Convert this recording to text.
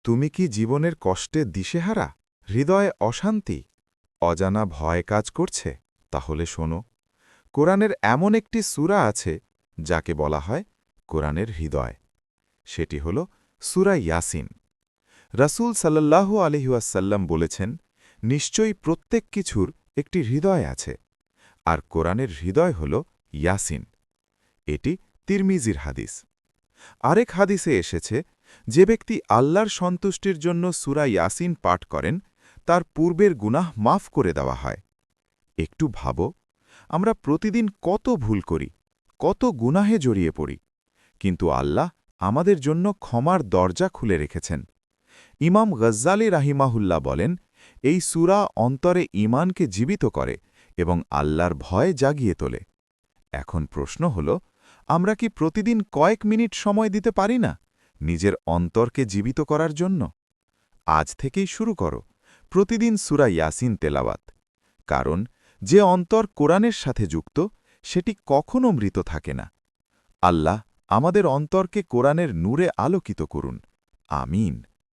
তুমি কি জীবনের কষ্টে দিশেহারা, হৃদয়ে অশান্তি, অজানা ভয় কাজ করছে? তাহলে শোনো, কোরআনের এমন একটি সূরা আছে যাকে বলা হয় কোরআনের হৃদয়। সেটি হল সূরা ইয়াসিন। রাসূল সাল্লাল্লাহু আলাইহি ওয়াসাল্লাম বলেছেন, নিশ্চয়ই প্রত্যেক কিছুর একটি হৃদয় আছে, আর কোরআনের হৃদয় হল ইয়াসিন। এটি তিরমিজির হাদিস। আরেক হাদিসে এসেছে, যে ব্যক্তি আল্লাহর সন্তুষ্টির জন্য সূরা ইয়াসিন পাঠ করেন, তার পূর্বের গুনাহ মাফ করে দেওয়া হয়। একটু ভাবো, আমরা প্রতিদিন কত ভুল করি, কত গুনাহে জড়িয়ে পড়ি, কিন্তু আল্লাহ আমাদের জন্য ক্ষমার দরজা খুলে রেখেছেন। ইমাম গজ্জালি রাহিমাহুল্লাহ বলেন, এই সূরা অন্তরে ঈমানকে জীবিত করে এবং আল্লাহর ভয় জাগিয়ে তোলে। এখন প্রশ্ন হল, আমরা কি প্রতিদিন কয়েক মিনিট সময় দিতে পারি না নিজের অন্তরকে জীবিত করার জন্য? আজ থেকেই শুরু করো প্রতিদিন সূরা ইয়াসিন তেলাওয়াত। কারণ যে অন্তর কোরআনের সাথে যুক্ত, সেটি কখনো মৃত থাকে না। আল্লাহ আমাদের অন্তরকে কোরআনের নূরে আলোকিত করুন। আমিন।